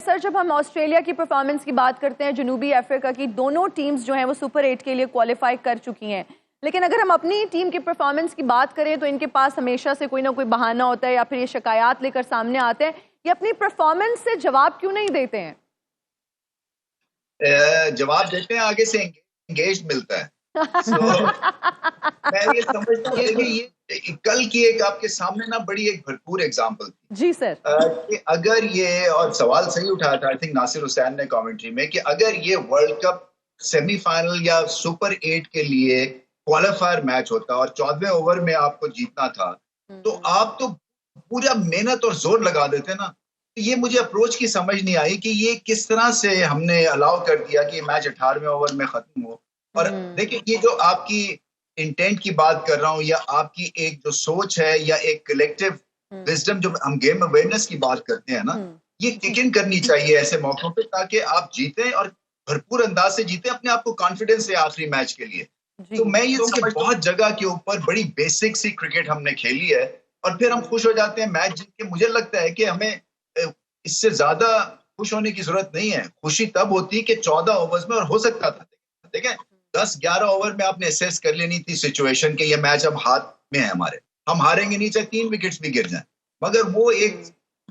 Sir, जब हम Australia की परफॉर्मेंस की बात करते हैं, जनूबी अफ्रीका की दोनों टीम्स जो हैं वो सुपर 8 के लिए क्वालिफाई कर चुकी हैं, लेकिन अगर हम अपनी टीम की परफॉर्मेंस की बात करें तो इनके पास हमेशा से कोई ना कोई बहाना होता है या फिर ये शिकायत लेकर सामने आते हैं। ये अपनी परफॉर्मेंस से जवाब क्यों नहीं देते हैं? जवाब देते हैं, आगे से एंगेज मिलता है। मैं ये समझता हूँ कि ये कल की एक आपके सामने ना बड़ी एक भरपूर एग्जांपल थी जी सर। कि अगर ये, और सवाल सही उठाया था आई थिंक नासिर हुसैन ने कमेंट्री में, कि अगर ये वर्ल्ड कप सेमीफाइनल या सुपर 8 के लिए क्वालिफायर मैच होता और 14वें ओवर में आपको जीतना था, तो आप तो पूरा मेहनत और जोर लगा देते ना। तो ये मुझे अप्रोच की समझ नहीं आई कि ये किस तरह से हमने अलाउ कर दिया कि मैच 18वें ओवर में खत्म हो। और देखिए, ये जो आपकी इंटेंट की बात कर रहा हूँ, या आपकी एक जो सोच है, या एक कलेक्टिव विजडम, जो हम गेम अवेयरनेस की बात करते हैं ना, ये किक इन करनी चाहिए ऐसे मौकों पे, ताकि आप जीतें और भरपूर अंदाज से जीतें, अपने आप को कॉन्फिडेंस है आखिरी मैच के लिए। तो मैं ये समझ, बहुत जगह के ऊपर बड़ी बेसिक सी क्रिकेट हमने खेली है और फिर हम खुश हो जाते हैं मैच जीत के। मुझे लगता है कि हमें इससे ज्यादा खुश होने की जरूरत नहीं है। खुशी तब होती कि 14 ओवर्स में, और हो सकता था, ठीक है, 10-11 ओवर में आपने असेस कर लेनी थी सिचुएशन के ये मैच अब हाथ में है हमारे, हम हारेंगे नहीं चाहे 3 विकेट्स भी गिर जाएं। मगर वो एक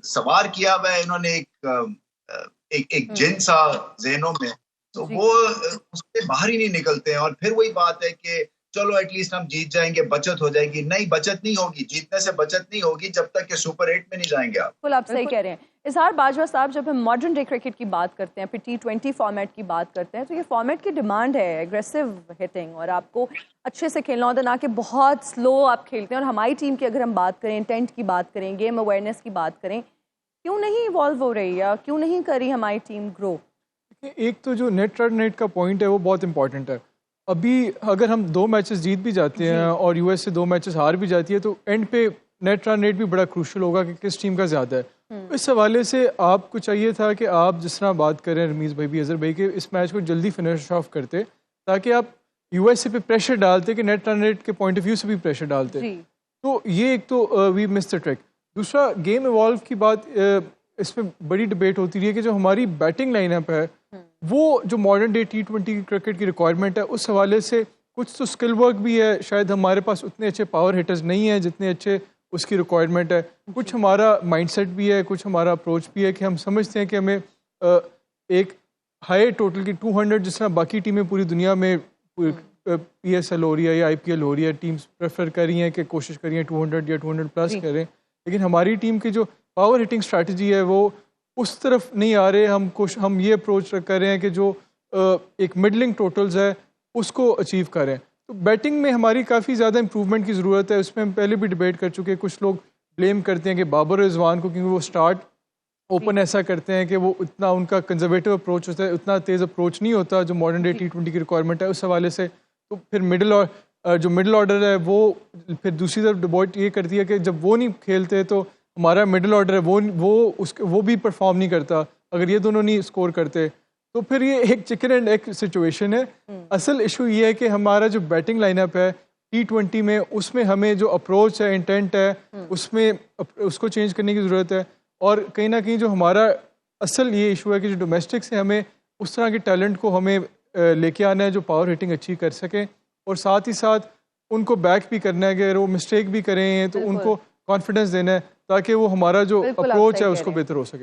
सवार किया हुआ है इन्होंने, एक जिन सा ज़हनों में, तो वो उससे बाहर ही नहीं निकलते हैं। और फिर वही बात है कि चलो एटलीस्ट हम जीत जाएंगे, बचत हो जाएगी। नहीं, बचत नहीं होगी, जीतने से बचत नहीं होगी जब तक कि सुपर 8 में नहीं जाएंगे आप। बिल्कुल, आप सही कह रहे हैं। इजहार बाजवा साहब, जब हम मॉडर्न डे क्रिकेट की बात करते हैं, फिर T20 फॉर्मेट की बात करते हैं, तो ये फॉर्मेट की डिमांड है एग्रेसिव हिटिंग, और आपको अच्छे से खेलना होता है, ना कि बहुत स्लो आप खेलते हैं। और हमारी टीम की अगर हम बात करें, इंटेंट की बात करें, गेम अवेयरनेस की बात करें, क्यों नहीं इवॉल्व हो रही है, क्यों नहीं कर रही हमारी टीम ग्रो? एक तो जो नेट रन रेट का पॉइंट है वो बहुत इंपॉर्टेंट है। अभी अगर हम 2 मैचेस जीत भी जाते हैं और यूएस से 2 मैचेस हार भी जाती है, तो एंड पे नेट रन रेट भी बड़ा क्रूशल होगा कि किस टीम का ज़्यादा है। इस हवाले से आपको चाहिए था कि आप जिस तरह बात करें रमीज़ भाई भी, अजहर भाई, के इस मैच को जल्दी फिनिश ऑफ करते, ताकि आप यूएसए पे प्रेशर डालते, कि नेट रन रेट के पॉइंट ऑफ व्यू से भी प्रेशर डालते। तो ये एक तो वी मिस द ट्रैक। दूसरा, गेम इवॉल्व की बात, इसमें बड़ी डिबेट होती रही है कि जो हमारी बैटिंग लाइनअप है वो जो मॉडर्न डे T20 क्रिकेट की रिक्वायरमेंट है, उस हवाले से कुछ तो स्किल वर्क भी है, शायद हमारे पास उतने अच्छे पावर हिटर्स नहीं हैं जितने अच्छे उसकी रिक्वायरमेंट है। कुछ हमारा माइंडसेट भी है, कुछ हमारा अप्रोच भी है कि हम समझते हैं कि हमें एक हाई टोटल की 200, जिस तरह बाकी टीमें पूरी दुनिया में PSL हो रही है या IPL हो रही है, टीम्स प्रेफर कर रही हैं कि कोशिश कर रही हैं 200 या 200 प्लस करें, लेकिन हमारी टीम की जो पावर हिटिंग स्ट्रैटेजी है वो उस तरफ नहीं आ रहे। हम ये अप्रोच कर रहे हैं कि जो एक मिडलिंग टोटल्स है उसको अचीव करें। तो बैटिंग में हमारी काफ़ी ज़्यादा इंप्रूवमेंट की ज़रूरत है। उसमें हम पहले भी डिबेट कर चुके हैं। कुछ लोग ब्लेम करते हैं कि बाबर रिजवान को, क्योंकि वो स्टार्ट ओपन ऐसा करते हैं कि वो इतना उनका कंजर्वेटिव अप्रोच होता है, उतना तेज़ अप्रोच नहीं होता जो मॉडर्न डे T20 की रिक्वायरमेंट है। उस हवाले से तो फिर जो मिडिल ऑर्डर है वो फिर दूसरी तरफ डिबेट ये करती है कि जब वो नहीं खेलते तो हमारा मिडिल ऑर्डर है वो भी परफॉर्म नहीं करता। अगर ये दोनों नहीं स्कोर करते तो फिर ये एक चिकन एंड एग सिचुएशन है। असल इशू ये है कि हमारा जो बैटिंग लाइनअप है T20 में, उसमें हमें जो अप्रोच है, इंटेंट है, उसमें उसको चेंज करने की ज़रूरत है। और कहीं ना कहीं जो हमारा असल ये इशू है कि जो डोमेस्टिक से हमें उस तरह के टैलेंट को हमें लेके आना है जो पावर हिटिंग अच्छी कर सकें, और साथ ही साथ उनको बैक भी करना है कि अगर वो मिस्टेक भी करें तो उनको कॉन्फिडेंस देना है ताकि वो हमारा जो अप्रोच है उसको बेहतर हो सके।